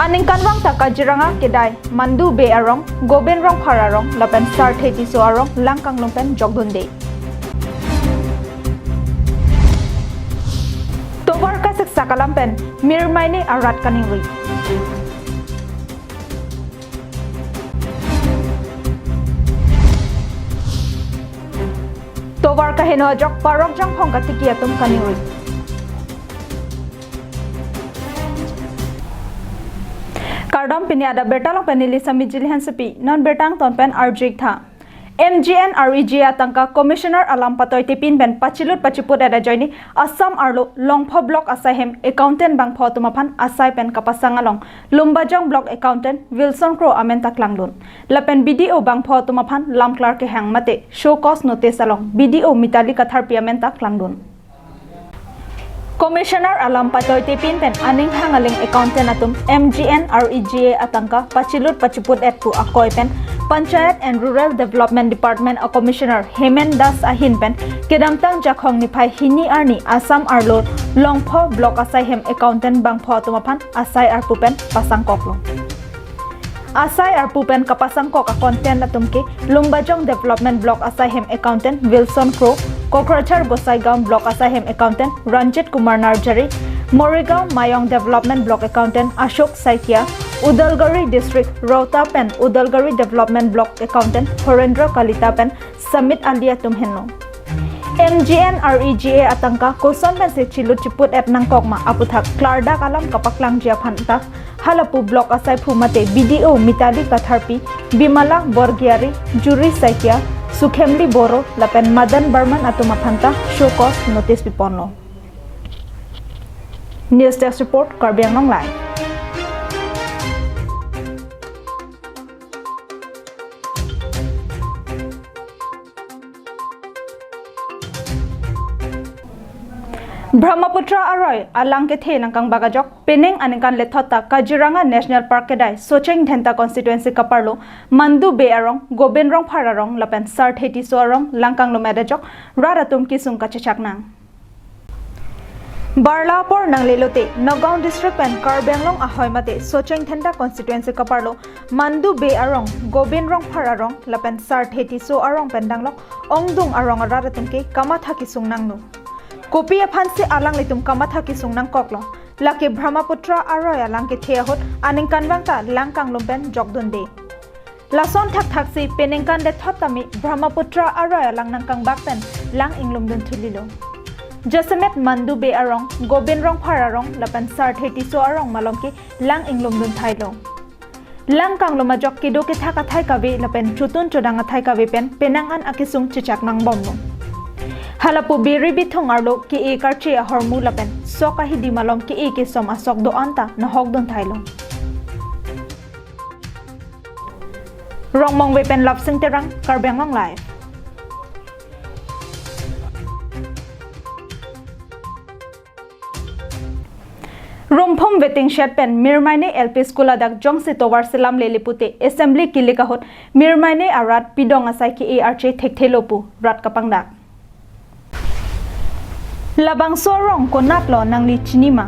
Aning kanwang ta Kaziranga kedai mandu be arong goben rong phararong lapen sar theti so arong langkang lompen jogdunde. Tobar ka siksa kalampen mirmaine arat kaningri. Tobar ka heno jok parok jang phong katikia tum kaningri. Kardam pini Adap Abirta long penili sami jilihan sepi non bertang ton pen arjik tha. MGN REGA tangka Commissioner alam patoi tipin ben pachilut pachiput ada joini Assam arlo longpho block asahem accountant bang pho tumapan asai pen kapasangalong lumbajang block accountant Wilson Crow amen taklanglun lapen BDO bang pho tumapan lam clerk ke hang mate show cause notice along BDO mitali katharpi amen taklanglun. Commissioner alam patoi tipin pen aning hangaling accountant atum MGN REGA atangka pachilut pachiput etpu akoy pen Panchayat and Rural Development Department a Commissioner Hemen Das Ahin pen kedamtang jakhong nipai hini arni Assam arlo longpho block asai hem accountant bang pho tumapan asai arpu pen pasangkok lo. Asai arpu pen kapasangkok a content atumke Lumbajong Development Block asai hem accountant Wilson Crow Kokrachar Gosaigaon Block Asahem Accountant Ranjit Kumar Narjari, Morigaon Mayong Development Block Accountant Ashok Saikia, Udalguri District Rota Pen Udalguri Development Block Accountant Horendra Kalita Pen Samit Alia Tumhenno. MGN REGA atangka koson pen se chilut chiput et nang kokma aputhak Klarda kalam kapaklang jia phanta halapu block asai phumate BDO mitali katharpi Bimala Borgiari Juri Saikia Sukhemli Boro lapen Madan Barman atuma phanta show cause notice piponlo. News Desk Report Karbiang Long Live. Brahmaputra Aroy alang ke the langkang bagajok pening aningkan lethota Kaziranga National Park kedai Socheng Dhenta constituency kaparlo mandu be arong goben rong phararong lapen sar theti so arong langkang lomedajok raratum kisung kachachaknang Barlapor nang lelote Nagaon district pen Karbenglong ahoy mate Socheng Dhenta constituency kaparlo mandu be arong goben rong phararong lapen sar theti so arong pendanglok ongdung arong raratum ke kamatha kisung nangno Kopi aphansi alang litum kamatha kisung nang koklo laki Brahmaputra aroy alang ke theahot aning kanwangta langkang lumpen jogdunde lason thak thaksi peningkan de thotami Brahmaputra aroy alang nangkang bakten lang inglumdun thulilo Jasemet mandu be arong gobin rong phararong lapan sar theti so arong malongki lang inglumdun thailo langkang lumajok kido ke thaka thai kabe lapen chutun chodanga thai kabe pen penangan akisung chichak nang bomno Halapu biri bithong arlo ki e karche a hormu lapen soka hidi malom ki e ke som asok do anta na hogdon thailo Rongmong wepen lap sing terang Karbiang Long Live Rompom weting shed pen Mirmaine LP School adak jongsi towar selam lelipute assembly kilikahot Mirmaine arat pidong asai ki e arche thekthelopu rat kapangdak Labang sorong konatlo nang li chinima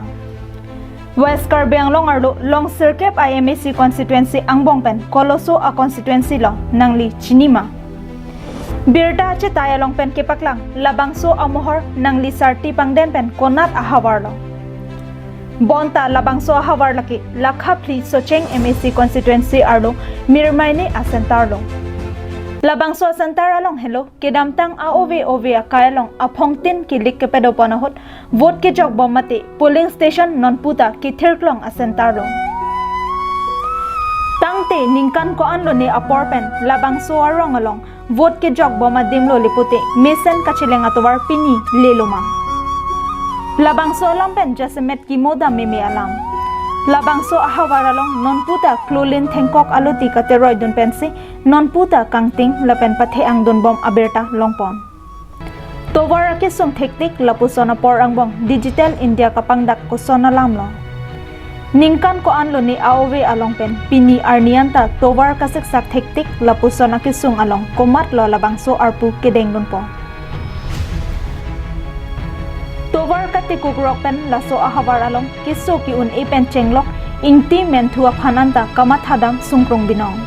West Karbiang Long arlo long circuit IMAC constituency angbong pen koloso a constituency lo nang li chinima Birda che taya long pen kepaklang labang so amohor nang li sarti pangden pen konat ahawar lo Bonta labang so ahawar laki lakha pli Socheng MAC constituency arlo Mirmaine asentar lo Labang so santara long hello kedamtang AOV akayalong aphongtin kilik ke pedopanahot vote ke jok bomate polling station nonputa ki thirklong asentarlo tangte ningkan ko anlo ni aporpen labang so arong along vote ke jok boma dimlo lipute mesen kachileng atowar pini leloma labang so lampen jasemet ki moda meme alam Labang so ahawaralong nonputa klulin thengkok aluti kateroy dun pensi nonputa kangting lapen pathe ang dun bom Abirta longpon Towar ke song thektik lapusona por ang bong Digital India kapangdak ko sona lamlo Ningkan ko anlo ni AOV along pen pini arnianta towar kasiksak thektik lapusona ke sung along komat lo labang so arpu kedeng dun po Towar kati kukrok pen laso ahawar along kiso ki un ipen chenglok ingti mentua phananta kamathadam sungkrong binong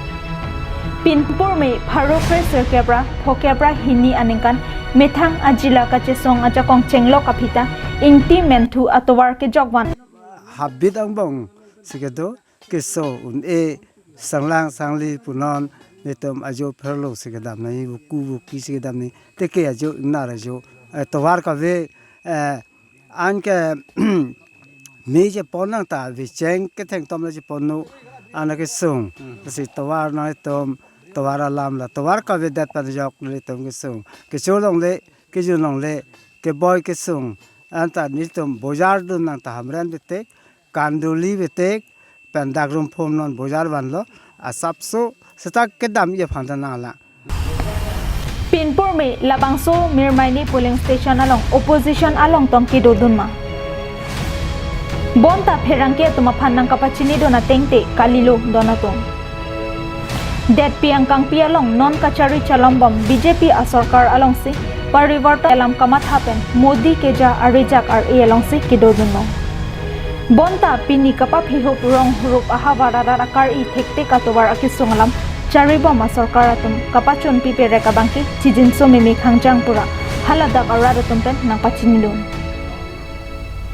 pinpur me pharo freser kebra phokebra hini aningkan methang ajila ka chesong ajakong chenglo kapita ingti mentu atowar ke jogwan habit ang bong sigado keso un e sanglang sangli punon netom ajo perlo sigadam na ku ki sigadam ni teke ajo inar ajo towar ka ve an ke me je ponang ta vi cheng ke theng tom la je ponu ana ke sung si towar na tom towar alam la towar ka ve dat pa jok le tom ke sung ke cholong le ke junong le ke boy ke sung anta ni tom bojar dun nang ta hamran bete kanduli bete pendak rum phom non bojar ban lo asapso setak ke dam ye phantana la pinpur me labangso mirmaini polling station along opposition along tongki dodunma bonta pherangke tuma phannang kapachini dona tengte kalilo donatong det piang kang pialong non kachari chalombam BJP a sarkar along si parivarta elam kamat happen modi keja arijak ar e along si kidodunno bonta pini kapap hihup rong hurup ahawarara akar i thekte katowar akisungalam chariba ma sarkar atum kapachon pipe rekabangki chijinso mimi khangjang pura halada arada tumpen nang pachinilun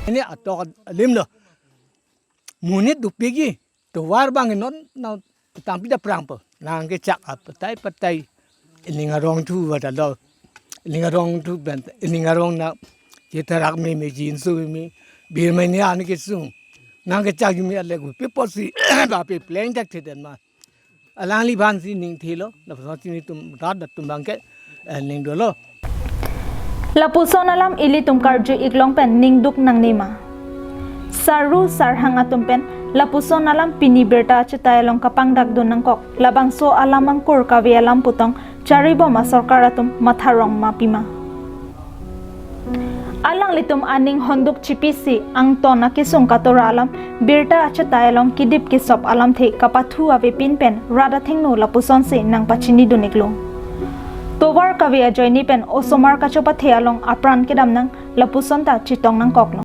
ini atok limlo munit dupigi to war bang non na tampi da prangpo nang ke chak patai lingarong tu wadalo lingarong tu ben lingarong na kitarak me jin su mi bir me ni an ke sung nang ke chak mi ale gu piposi ba pe plane tak thiden ma alangli ban si ning thilo na so ti tum rad tum bang ke ning do lo lapuson alam ili tumkarju iklong pen ningduk nang nima saru sarhang atumpen lapuson alam pini berta chitayalong kapang dagdon nang kok labangso alamang kur kawi alam putong charibo ma sarkar atum matharong mapima alang litum aning honduk chipisi ang tona kisung katora alam berta chitayalong kidip kisop alam the kapathu ave pinpen rada thengno lapuson se nang pachini duniklo towar kawi ajoini pen osomar kachopa thealong apran kedam nang lapuson ta chitong nang koklo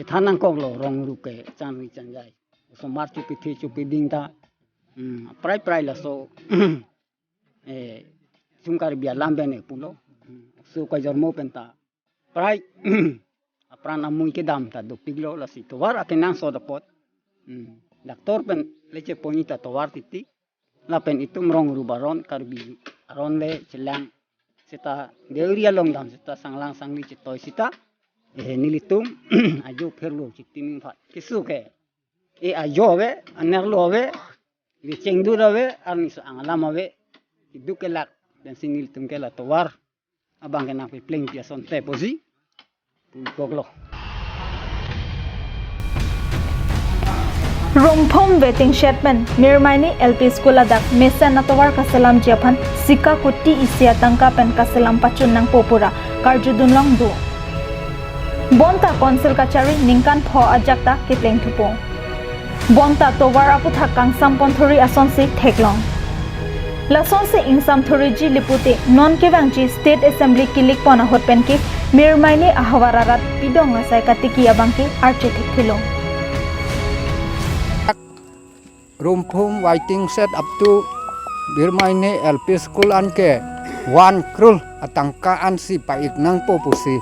Kithanang kok lo rong ruke chanwi chanjai so mar chupi thi chupi ding ta prai la so sungkar bia lambe ne pulo so ka jormo penta prai apran amui ke dam ta do piglo la si to war akenang so da pot doktor pen leche ponita to war titi la pen itum rong rubaron karbi aron le chelang sita deuria long dam sita sanglang sangli chitoi sita nilitum ajo perlo chitimin phat kisuke ajo ve anerlo ve li chengdu ve arni sa angalama ve idukelak dan sinilitum kela towar abang kena pe pleng piason te posi goglo Rongphom waiting shetman mirmaini LP school adak mesan atowar kasalam japan sika kuti isia tangka pen kasalam pachun nang popura karjudunlong du bonta konsil kachari ningkan pho ajakta kitleng thupo bonta towar aputha kangsam ponthori asonsi theklong lasonsi ingsam thoriji lipute non kewangji state assembly kilik pona hotpenki mirmaini ahawararat pidong asai katiki abangki arche thekilo Rongphom waiting set up to Birmaine LP school anke 1 krul atangka ansi paik nang popusi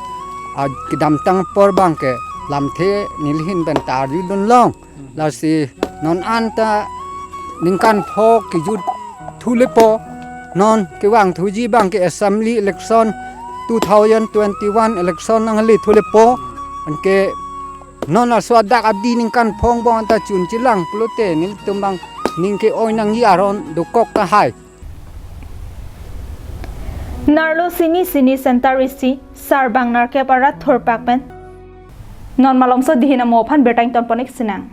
kidam tang por bangke lamthe nilhin bentar yudun long lasi non anta ningkan pho kijut thulepo non kiwang thuji bangke assembly election 2021 election nang li thulepo anke non aswadak abdi ningkan phong bong anta chun chilang plote nil tumbang ningke oinang yaron dokok ka hai narlo sini sentarisi sarbang narke parat thorpakpen non malomso dihina mo phan bertang ton ponik sinang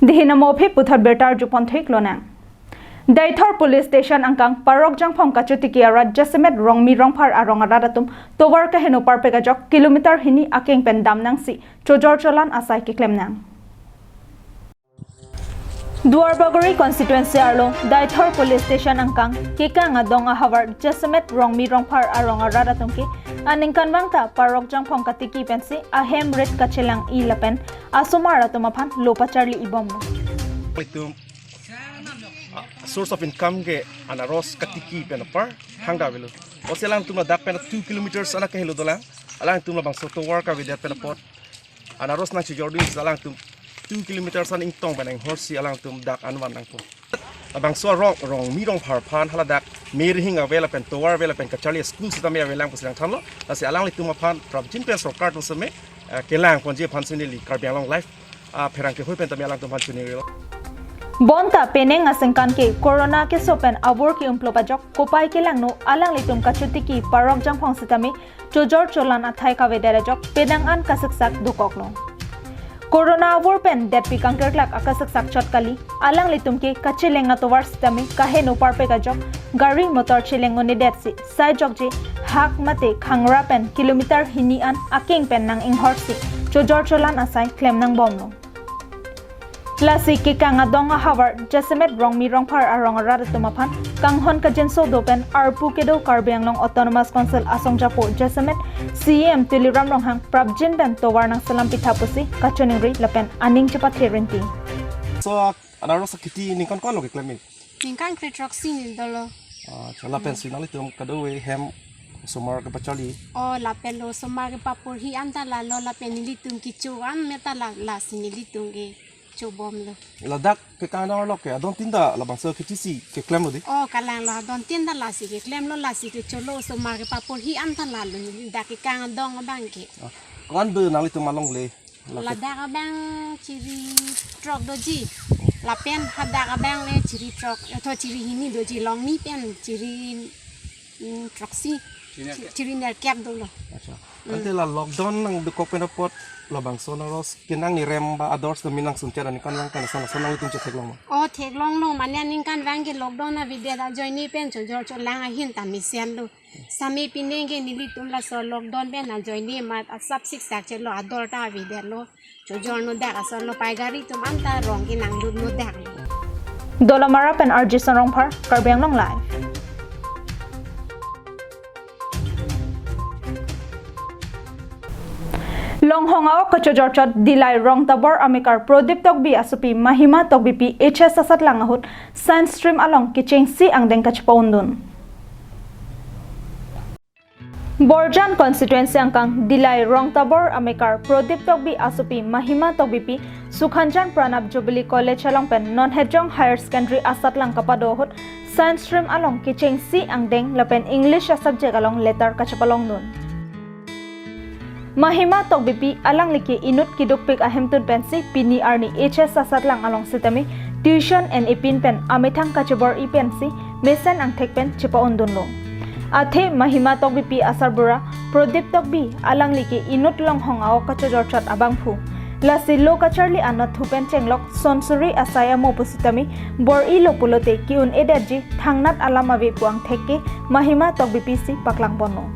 dihina mo phe puthar betar jupon thik lonang Daithor Police Station angkang parok jangphom kachutiki arat Jasemet rongmi rongphar arong aradatum towar ka heno parpeka jok kilometer hini akeng pen damnang si chojor cholan asai ki klemnang Duarbagori constituency arlo Daithor Police Station angkang kikang adong ahawar Jasemet rongmi rongphar arong aradatum ki aning kanwangta parok jangphom katiki pensi ahem red kachelang ilapen asumara tumapan lopa charlie ibom source of income ke anaros katiki penapar hangda velo oselang tumla dak pen 2 kilometers ana kahilo dolang alang tumla bang soto work with that penapot anaros na chi jordi alang tum 2 kilometers an ingtong benang horsi alang tum dak anwan nang ko abang so rong mi rong phar phan hala dak mer hinga vela pen towar vela pen kachali school sita me velang puslang thamlo asi alang li tum phan prab jin pen sorkar to some kelang ponje phan sinili karbiang long life pherang ke hoi pen tam alang tum phan chuni Bonta peneng asengkan ke corona ke sopen abur ki umplopajok kopai ke langno alang litum kachutiki parok jangphong sitami chojor cholan athai ka vedarajok pedangan kasaksak dukokno corona abur pen det pikangker klak akasaksak chotkali alang litum ke kachilenga towar sitami kaheno parpe kajok gari motor chilengo ni detsi sai jokje hak mate khangra pen kilometer hinian aking pen nang inghorsi chojor cholan asai klem nang bomno Lasi kikang adong ahawar Jasemet rongmi rongphar arong aradatumaphan kanghon kajenso dopen arpu kedo karbiang long autonomous council asong japo Jasemet CM tuliram ronghang prabjin ben towar nang salam pithapusi kachoningri lapen aning chapatherinti so anaros kiti ningkan kon lo ke klemin ningkan kritroxi ni dolo chola pen sinali tum kadowe hem somar ke pachali lapen lo somar ke papur hi anta la lo lapen ni tum kichuan meta la sinili tum ge chobom lo ladak ke kana lo ke adon tinda labang so kitisi ke klem lo di kalang lo adon tinda la si ke klem lo la si ke cholo somar ke papur hi anta la lo ni dak ke kang dong bang ke kan be nali tum malong le la dak bang chiri trok doji lapen hadak bang le chiri trok to chiri hini doji long ni pen chiri troxi chiri ner kap dolo acha ante la lockdown nang dukok penapot labang sonoros kinang ni rem ba adors na minang suntiara ni kan lang kan sana itung chetek long theklong long man ning kan wang ke lockdown na vidya da join ni pen chojor cholang a hin ta mi sel lo sami pinenge ni li tum la so lockdown ben na join ni mat sab sik sak chelo ador ta vidya lo chojor no da so no pai gari tum anta rong ki nang no da Dolamara pen RG Sonrongphar karbiang long live Longhongao kachojorchot dilai rong tabor amikar prodip tokbi asupi mahima tokbi pi HS asat langahut science stream along kicheng si angdeng kachpaundun Borjan constituency angkang dilai rong tabor amikar prodip tokbi asupi mahima tokbi pi Sukhanjan Pranab Jubilee College along pen non-hejong higher secondary asat lang kapadohut science stream along kicheng si angdeng lapen English subject along letter kachapalongdun Mahima tokbipi alang liki inut kidukpik ahemtun pensi pini arni HS sasat lang along sitami tuition and ipin pen amithang kachibor ipensi mesen ang thekpen chipa undunlo athe mahima tokbipi asarbura prodip tokbi alang liki inut long hongao kachojorchat abangphu lasi lo kacharli anot thupen chenglok sonsuri asaya mo pusitami bor ilo pulote kiun edaji thangnat alamawi puang thekke mahima tokbipi si paklang bono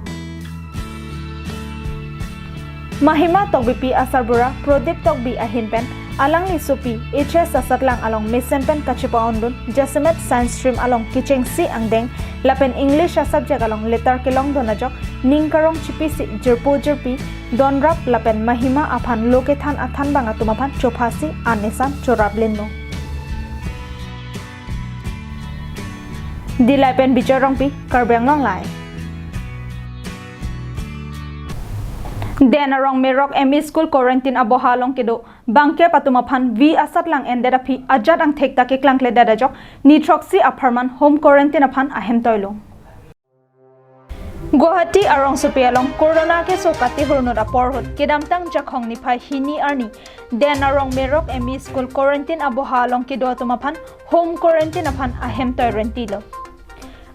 Mahima tokbipi asarbura prodip tokbi ahinpen alang ni supi HS asatlang along mesenpen kachipaondun Jasemet science stream along kicheng si angdeng lapen English subject along letter kilong donajok ningkarong chipisi jerpi donrap lapen mahima aphan lokethan athan banga tumapan chophasi anesan chorableno Dilapen bijarongpi karbiang long lai Denarong Merok ME School quarantine abohalong kido bangke patumaphan V asat lang ended api ajat ang thekta ke klankle dadajok nitroxy apartment home quarantine aphan ahem toilo Guwahati arong supialong corona ke sokati hurnot aporhot kidamtang jakhong niphai hini arni Denarong Merok ME School quarantine abohalong kido tumaphan home quarantine aphan ahem toy rentilo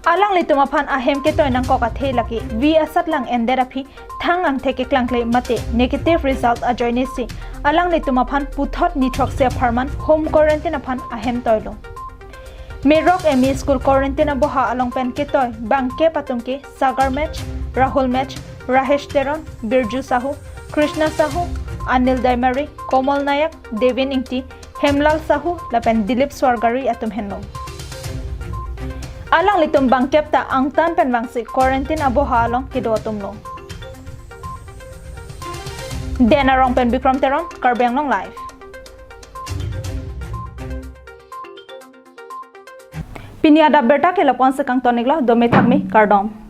Alang litumaphan ahem ke toy nang kokathe laki V asat lang ended api thang ang theke klankle mate negative result ajoinesi alang litumaphan puthot nitroxy apartment home quarantine aphan ahem toilo Mirok ME School Quarantine aboha along pen kitoy bangke patungki Sagar Match, Rahul Match, Rahesh Teron, Birju Sahu, Krishna Sahu, Anil Daimari, Komal Nayak, Devin Ingti, Hemlal Sahu, lapen Dilip Swargari atum henno. Alang litum bangkep ta angtan pen bangsi quarantine aboha along kidotum no. Dena rong pen Bikram Teron, Karbeng Long Live. Pini Adap Abirta ke lapon sekang toniklah dometagmi kardom.